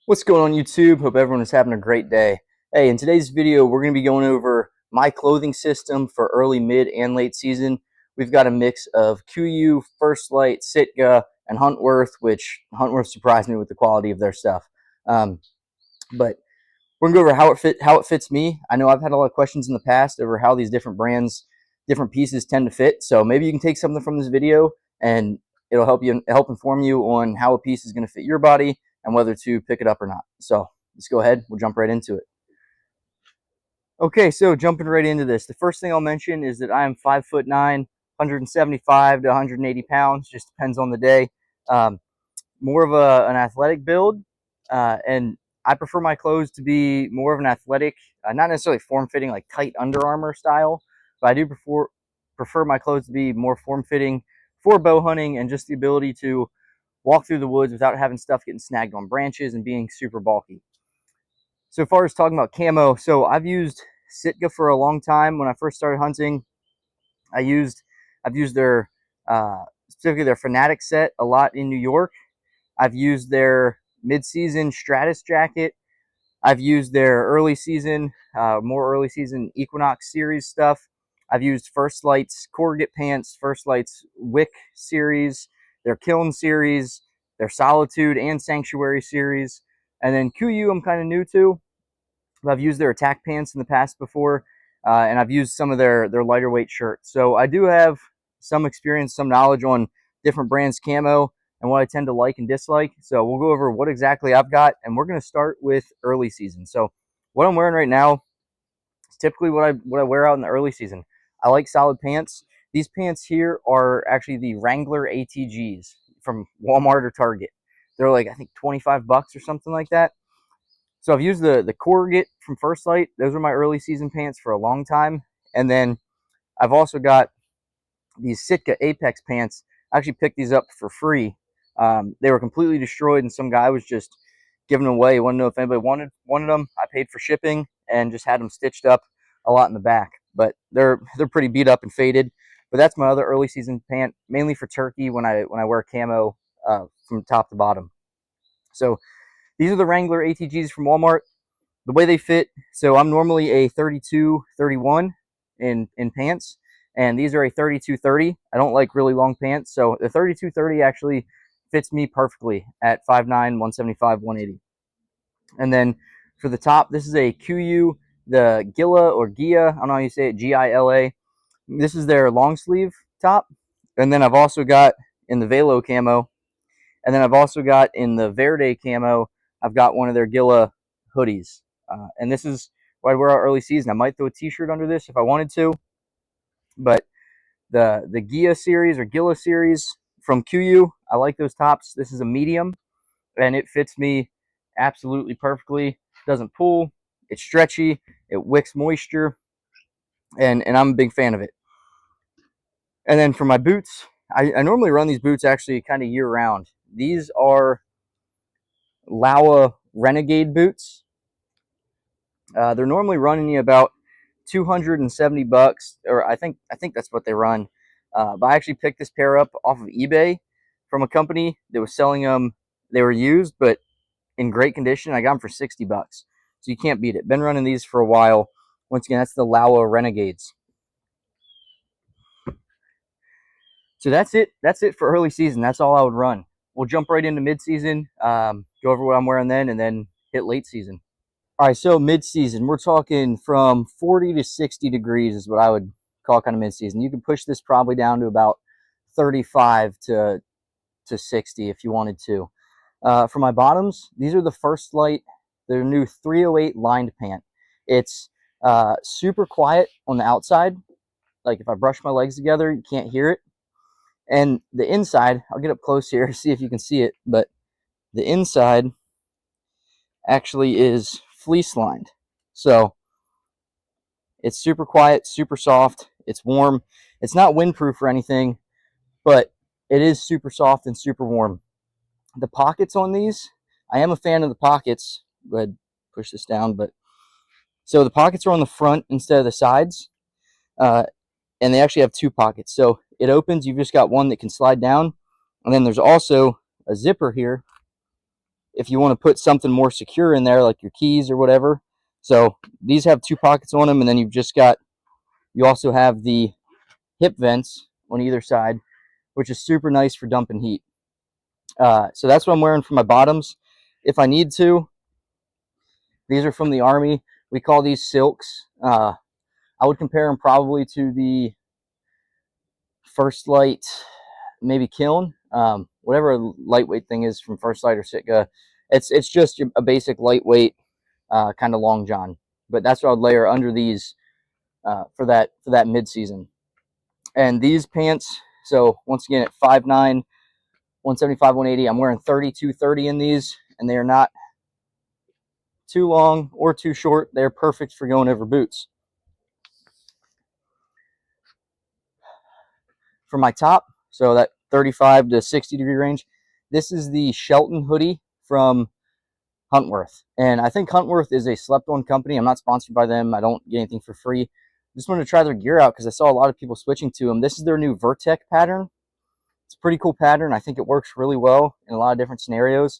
What's going on YouTube? Hope everyone is having a great day. Hey, in today's video, we're going to be going over my clothing system for early, mid, and late season. We've got a mix of Kuiu, First Lite, Sitka, and HUNTWORTH, which HUNTWORTH surprised me with the quality of their stuff. But we're going to go over how it fits me. I know I've had a lot of questions in the past over how these different brands, different pieces tend to fit. So maybe you can take something from this video and it'll help inform you on how a piece is going to fit your body and whether to pick it up or not. So let's go ahead. We'll jump right into it. Okay, so jumping right into this, the first thing I'll mention is that I am 5'9", 175 to 180 pounds. Just depends on the day. More of an athletic build, and I prefer my clothes to be more of an athletic, not necessarily form-fitting like tight Under Armour style, but I do prefer my clothes to be more form-fitting for bow hunting and just the ability to walk through the woods without having stuff getting snagged on branches and being super bulky. So far as talking about camo, so I've used Sitka for a long time. When I first started hunting, I've used their specifically their Fanatic set a lot in New York. I've used their mid-season Stratus jacket. I've used their more early season Equinox series stuff. I've used First Lite's corrugate pants, First Lite's Wick series, their Kiln series, their Solitude and Sanctuary series. And then Kuiu I'm kind of new to. I've used their attack pants in the past before, and I've used some of their lighter weight shirts. So I do have some experience, some knowledge on different brands camo and what I tend to like and dislike. So we'll go over what exactly I've got, and we're going to start with early season. So what I'm wearing right now is typically what I wear out in the early season. I like solid pants. These pants here are actually the Wrangler ATGs from Walmart or Target. They're like, I think, 25 bucks or something like that. So I've used the corrugate from First Lite. Those are my early season pants for a long time. And then I've also got these Sitka Apex pants. I actually picked these up for free. They were completely destroyed, and some guy was just giving them away. He wanted to know if anybody wanted them. I paid for shipping and just had them stitched up a lot in the back. But they're pretty beat up and faded. But that's my other early season pant, mainly for turkey when I wear camo from top to bottom. So these are the Wrangler ATGs from Walmart. The way they fit, so I'm normally a 32, 31 in pants, and these are a 32, 30. I don't like really long pants, so the 32, 30 actually fits me perfectly at 5'9", 175, 180. And then for the top, this is a Kuiu, the Gila or Gia, I don't know how you say it, Gila. This is their long sleeve top. And then I've also got in the Velo camo, and then I've also got in the Verde camo, I've got one of their Gila hoodies. And this is what I wear out early season. I might throw a t-shirt under this if I wanted to. But the Gia series or Gila series from Kuiu, I like those tops. This is a medium, and it fits me absolutely perfectly. It doesn't pull. It's stretchy. It wicks moisture, and I'm a big fan of it. And then for my boots, I normally run these boots actually kind of year round. These are Laowa Renegade boots. They're normally running you about 270 bucks, or I think that's what they run. But I actually picked this pair up off of eBay from a company that was selling them. They were used, but in great condition. I got them for 60 bucks. So you can't beat it. Been running these for a while. Once again, that's the Laowa Renegades. So that's it. That's it for early season. That's all I would run. We'll jump right into mid-season, go over what I'm wearing then, and then hit late season. All right, so mid-season, we're talking from 40 to 60 degrees is what I would call kind of mid-season. You can push this probably down to about 35 to 60 if you wanted to. For my bottoms, these are the First Lite, their new 308 lined pant. It's super quiet on the outside. Like if I brush my legs together, you can't hear it. And the inside, I'll get up close here, see if you can see it, but the inside actually is fleece lined. So it's super quiet, super soft, it's warm. It's not windproof or anything, but it is super soft and super warm. The pockets on these, I am a fan of the pockets. Go ahead, push this down. But so the pockets are on the front instead of the sides, and they actually have two pockets. So it opens, you've just got one that can slide down, and then there's also a zipper here if you want to put something more secure in there, like your keys or whatever. So these have 2 pockets on them, and then you also have the hip vents on either side, which is super nice for dumping heat. So that's what I'm wearing for my bottoms if I need to. These are from the Army. We call these silks. I would compare them probably to the First Lite, maybe Kiln, whatever lightweight thing is from First Lite or Sitka. It's just a basic lightweight kind of long john, but that's what I would layer under these for that mid season. And these pants, so once again at 5'9", 175, 180, I'm wearing 32-30 in these, and they are not too long or too short. They're perfect for going over boots. For my top, so that 35 to 60 degree range, this is the Shelton hoodie from HUNTWORTH. And I think HUNTWORTH is a slept-on company. I'm not sponsored by them. I don't get anything for free. Just wanted to try their gear out because I saw a lot of people switching to them. This is their new Vertec pattern. It's a pretty cool pattern. I think it works really well in a lot of different scenarios.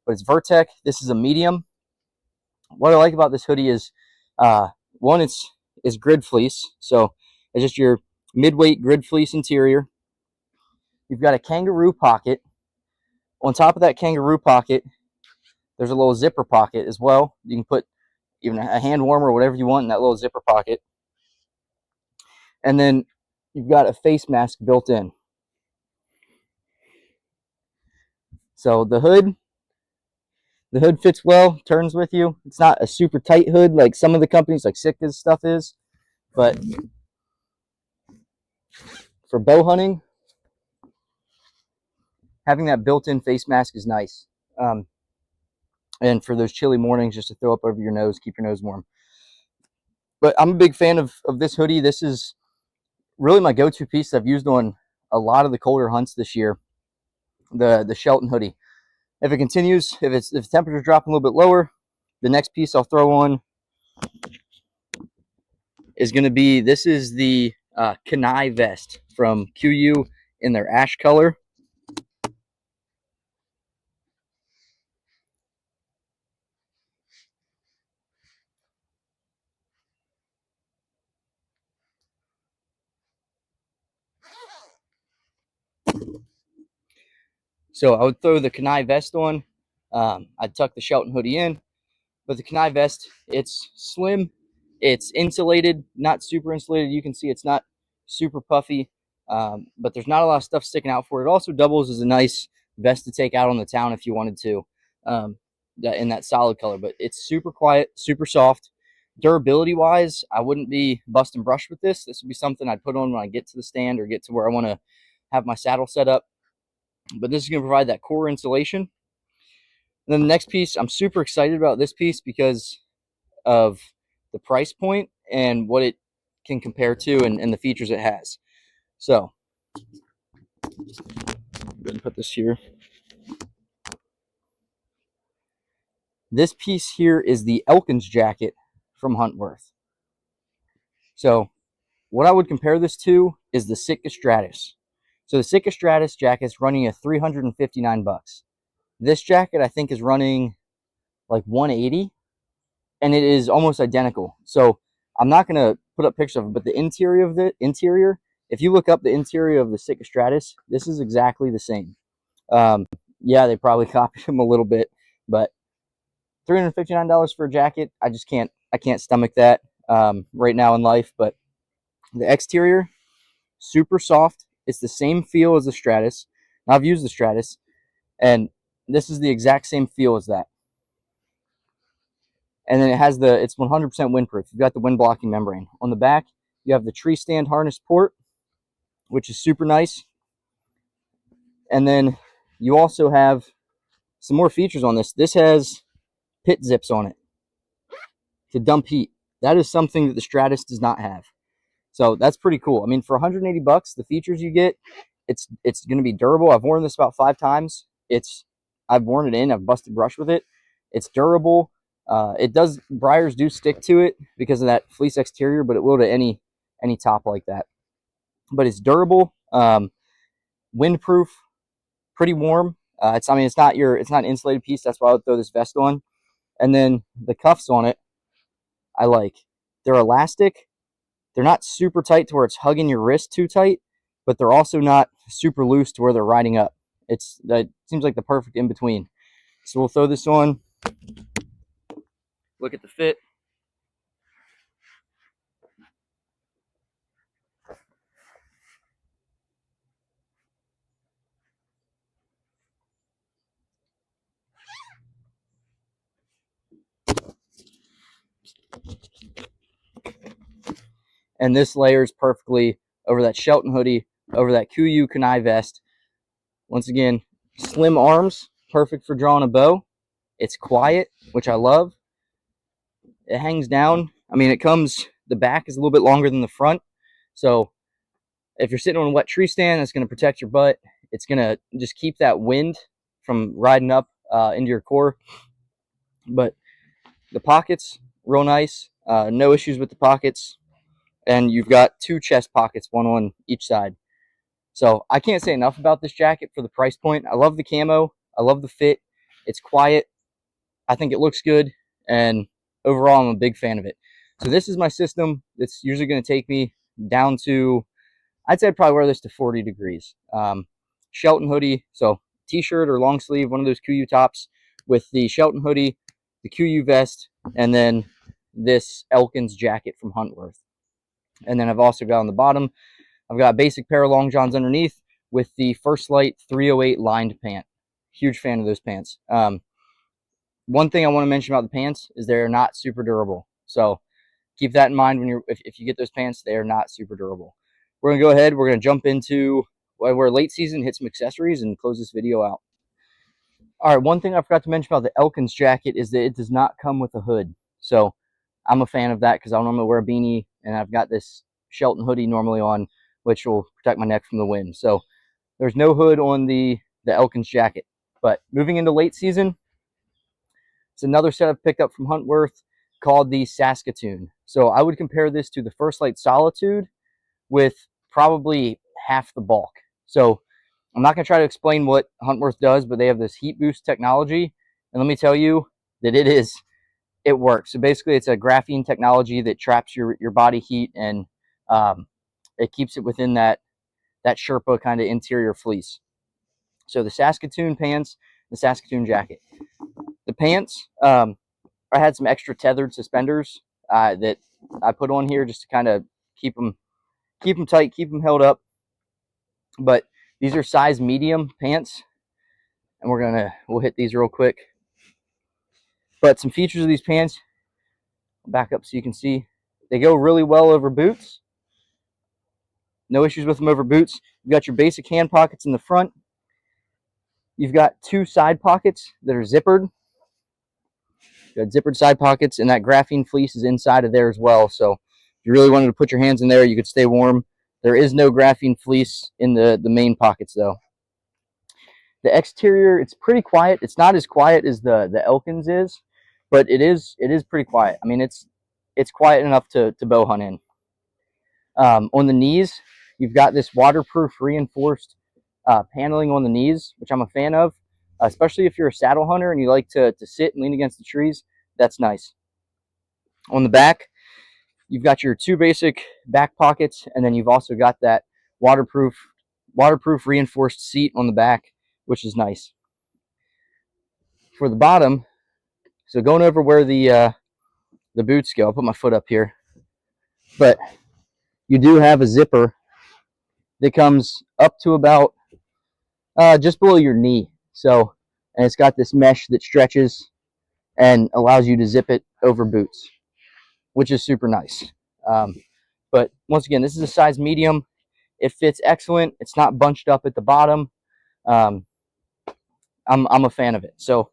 But it's Vertec. This is a medium. What I like about this hoodie is, one, it's grid fleece. So it's just your mid-weight grid fleece interior. You've got a kangaroo pocket. On top of that kangaroo pocket, there's a little zipper pocket as well. You can put even a hand warmer or whatever you want in that little zipper pocket. And then you've got a face mask built in. So the hood fits well, turns with you. It's not a super tight hood like some of the companies like Sitka's stuff is, but for bow hunting, having that built-in face mask is nice. And for those chilly mornings, just to throw up over your nose, keep your nose warm. But I'm a big fan of this hoodie. This is really my go-to piece I've used on a lot of the colder hunts this year, the Shelton hoodie. If it continues, if the temperatures drop a little bit lower, the next piece I'll throw on is going to be, this is the Camo vest from Kuiu in their ash color. So I would throw the Camo vest on. I'd tuck the Shelton hoodie in. But the Camo vest, it's slim, it's insulated, not super insulated. You can see it's not super puffy, but there's not a lot of stuff sticking out for it. It also doubles as a nice vest to take out on the town if you wanted to, in that solid color. But it's super quiet, super soft. Durability-wise, I wouldn't be bust and brush with this. This would be something I'd put on when I get to the stand or get to where I want to have my saddle set up. But this is going to provide that core insulation. And then the next piece, I'm super excited about this piece because of the price point and what it can compare to and the features it has. So, go ahead and put this here. This piece here is the Elkins jacket from HUNTWORTH. So, what I would compare this to is the Sitka Stratus. So the Sitka Stratus jacket is running at $359. This jacket I think is running like $180, and it is almost identical. So I'm not going to put up pictures of it, but the interior, if you look up the interior of the Sitka Stratus, this is exactly the same. Yeah, they probably copied them a little bit, but $359 for a jacket, I can't stomach that right now in life. But the exterior, super soft. It's the same feel as the Stratus. Now, I've used the Stratus, and this is the exact same feel as that. And then it's 100% windproof. You've got the wind blocking membrane. On the back, you have the tree stand harness port, which is super nice. And then you also have some more features on this. This has pit zips on it to dump heat. That is something that the Stratus does not have. So that's pretty cool. I mean, for $180, the features you get, it's going to be durable. I've worn this about 5 times. I've worn it in. I've busted brush with it. It's durable. Briars do stick to it because of that fleece exterior, but it will to any top like that. But it's durable, windproof, pretty warm. I mean, it's not an insulated piece. That's why I would throw this vest on. And then the cuffs on it, I like. They're elastic. They're not super tight to where it's hugging your wrist too tight, but they're also not super loose to where they're riding up. That seems like the perfect in between. So we'll throw this on. Look at the fit. And this layers perfectly over that Shelton hoodie, over that Kuiu Kunai vest. Once again, slim arms, perfect for drawing a bow. It's quiet, which I love. It hangs down. I mean, the back is a little bit longer than the front. So if you're sitting on a wet tree stand, that's going to protect your butt. It's going to just keep that wind from riding up into your core. But the pockets, real nice. No issues with the pockets. And you've got 2 chest pockets, one on each side. So I can't say enough about this jacket for the price point. I love the camo. I love the fit. It's quiet. I think it looks good. And overall, I'm a big fan of it. So this is my system. It's usually going to take me down to, I'd say I'd probably wear this to 40 degrees. Shelton hoodie. So t-shirt or long sleeve, one of those Kuiu tops with the Shelton hoodie, the Kuiu vest, and then this Elkins jacket from Huntworth. And then I've also got on the bottom, I've got a basic pair of long johns underneath with the First Lite 308 lined pant. Huge fan of those pants. One thing I want to mention about the pants is they're not super durable. So keep that in mind when if you get those pants, they are not super durable. We're going to go ahead. We're going to jump into where late season, hit some accessories, and close this video out. All right, one thing I forgot to mention about the Elkins jacket is that it does not come with a hood. So I'm a fan of that because I normally wear a beanie, and I've got this Shelton hoodie normally on, which will protect my neck from the wind. So there's no hood on the Elkins jacket. But moving into late season, it's another set I've picked up from Huntworth called the Saskatoon. So I would compare this to the First Lite Solitude with probably half the bulk. So I'm not going to try to explain what Huntworth does, but they have this heat boost technology. And let me tell you that it works. So basically it's a graphene technology that traps your body heat, and it keeps it within that Sherpa kind of interior fleece. So the Saskatoon pants, the Saskatoon jacket. The pants, I had some extra tethered suspenders that I put on here just to kind of keep them tight, keep them held up. But these are size medium pants, and we'll hit these real quick. But some features of these pants, back up so you can see, they go really well over boots. No issues with them over boots. You've got your basic hand pockets in the front. You've got 2 side pockets that are zippered. You've got zippered side pockets, and that graphene fleece is inside of there as well. So if you really wanted to put your hands in there, you could stay warm. There is no graphene fleece in the main pockets though. The exterior, it's pretty quiet. It's not as quiet as the Elkins is, but it is pretty quiet. I mean, it's quiet enough to bow hunt in. On the knees, you've got this waterproof reinforced paneling on the knees, which I'm a fan of, especially if you're a saddle hunter and you like to sit and lean against the trees. That's nice. On the back, you've got your 2 basic back pockets, and then you've also got that waterproof reinforced seat on the back, which is nice. For the bottom, so going over where the boots go, I'll put my foot up here, but you do have a zipper that comes up to about just below your knee. So, and it's got this mesh that stretches and allows you to zip it over boots, which is super nice. But once again, this is a size medium. It fits excellent. It's not bunched up at the bottom. I'm a fan of it. So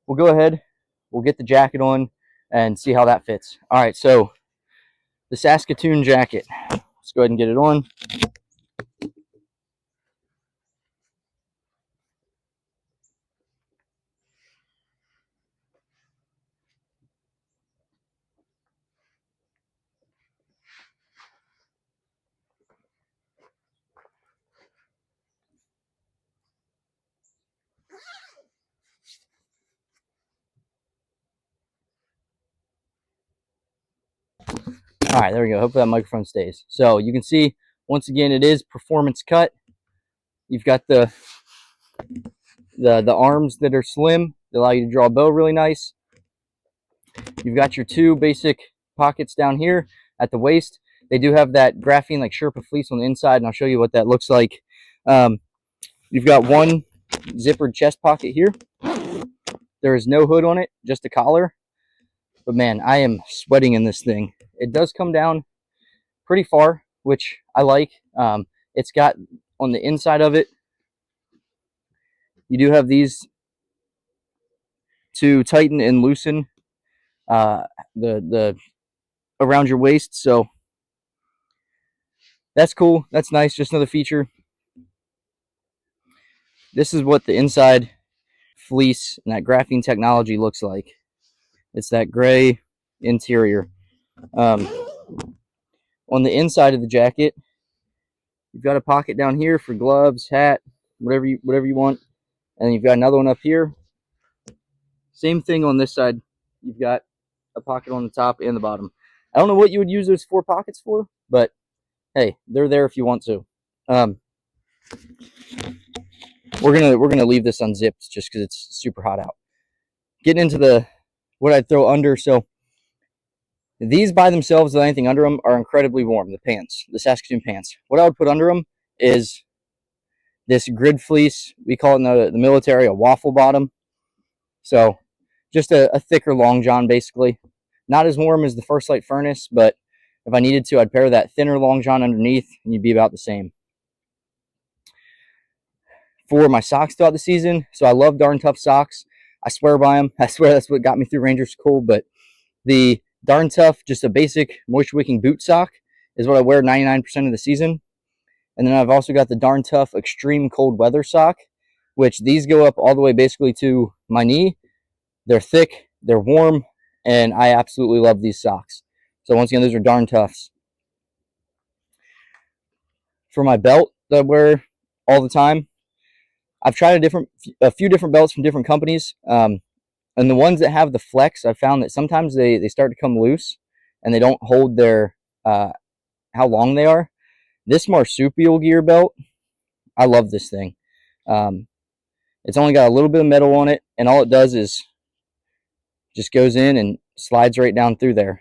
we'll go ahead. We'll get the jacket on and see how that fits. All right, so the Saskatoon jacket. Let's go ahead and get it on. All right, there we go. Hopefully that microphone stays. So you can see, once again, it is performance cut. You've got the arms that are slim that allow you to draw a bow really nice. You've got your two basic pockets down here at the waist. They do have that graphene like Sherpa fleece on the inside, and I'll show you what that looks like. You've got one zippered chest pocket here. There is no hood on it, just a collar. But man, I am sweating in this thing. It does come down pretty far, which I like. It's got on the inside of it, you do have to tighten and loosen the around your waist. So that's cool. That's nice. Just another feature. This is what the inside fleece and that graphene technology looks like. It's that gray interior. On the inside of the jacket, you've got a pocket down here for gloves, hat, whatever you want, and you've got another one up here. Same thing on this side. You've got a pocket on the top and the bottom. I don't know what you would use those 4 pockets for, but hey, they're there if you want to. We're gonna leave this unzipped just because it's super hot out. Getting into what I'd throw under. So these by themselves, without anything under them, are incredibly warm. The pants, the Saskatoon pants. What I would put under them is this grid fleece. We call it in the military a waffle bottom. So just a thicker long john, basically. Not as warm as the First Lite furnace, but if I needed to, I'd pair that thinner long john underneath, and you'd be about the same. For my socks throughout the season, so I love Darn Tough socks. I swear by them. I swear that's what got me through Ranger School. But the Darn Tough, just a basic moisture wicking boot sock, is what I wear 99% of the season. And then I've also got the Darn Tough Extreme Cold Weather sock, which these go up all the way basically to my knee. They're thick, they're warm, and I absolutely love these socks. So once again, those are Darn Toughs. For my belt that I wear all the time, I've tried a few different belts from different companies. And the ones that have the flex, I've found that sometimes they start to come loose and they don't hold their how long they are. This marsupial gear belt, I love this thing. It's only got a little bit of metal on it, and all it does is just goes in and slides right down through there.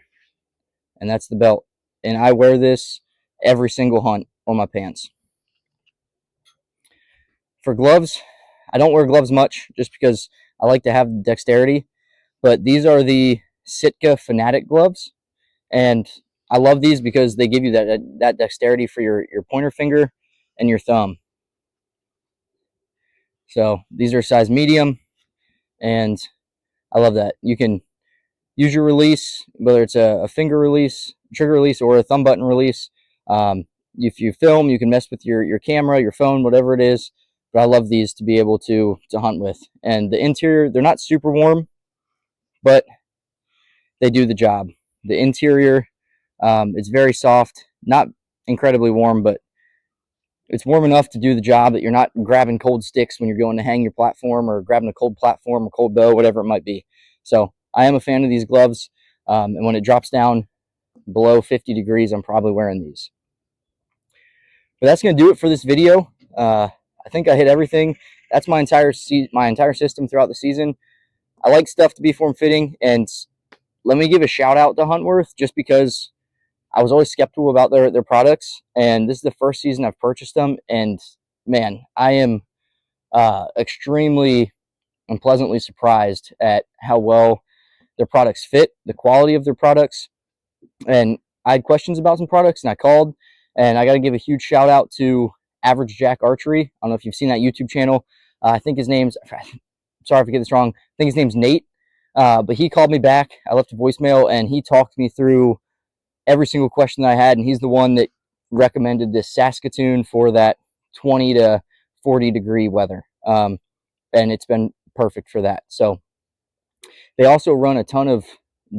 And that's the belt. And I wear this every single hunt on my pants. For gloves, I don't wear gloves much just because I like to have dexterity. But these are the Sitka Fanatic gloves. And I love these because they give you that dexterity for your pointer finger and your thumb. So these are size medium, and I love that. You can use your release, whether it's a finger release, trigger release, or a thumb button release. If you film, you can mess with your camera, your phone, whatever it is. But I love these to be able to hunt with. And the interior, they're not super warm, but they do the job. The interior, it's very soft, not incredibly warm, but it's warm enough to do the job that you're not grabbing cold sticks when you're going to hang your platform, or grabbing a cold platform or cold bow, whatever it might be. So I am a fan of these gloves. And when it drops down below 50 degrees, I'm probably wearing these. But that's going to do it for this video. I think I hit everything. That's my entire system throughout the season. I like stuff to be form-fitting, and let me give a shout out to Huntworth, just because I was always skeptical about their products, and this is the first season I've purchased them, and man, I am extremely and pleasantly surprised at how well their products fit, the quality of their products. And I had questions about some products, and I called, and I got to give a huge shout out to Average Jack Archery. I don't know if you've seen that YouTube channel. I think his name's, sorry if I get this wrong, I think his name's Nate. But he called me back. I left a voicemail, and he talked me through every single question that I had, and he's the one that recommended this Saskatoon for that 20 to 40 degree weather. And it's been perfect for that. So they also run a ton of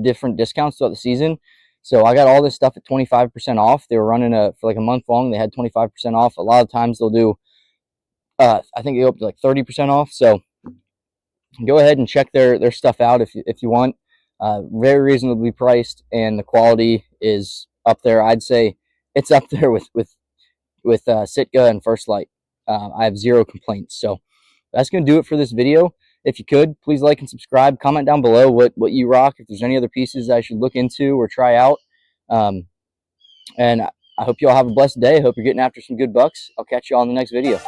different discounts throughout the season. So I got all this stuff at 25% off. They were running for like a month long. They had 25% off. A lot of times they'll do, I think they go up to like 30% off. So go ahead and check their stuff out if you want. Very reasonably priced, and the quality is up there. I'd say it's up there with Sitka and First Lite. I have zero complaints. So that's going to do it for this video. If you could, please like and subscribe. Comment down below what you rock. If there's any other pieces I should look into or try out. And I hope you all have a blessed day. I hope you're getting after some good bucks. I'll catch you all in the next video.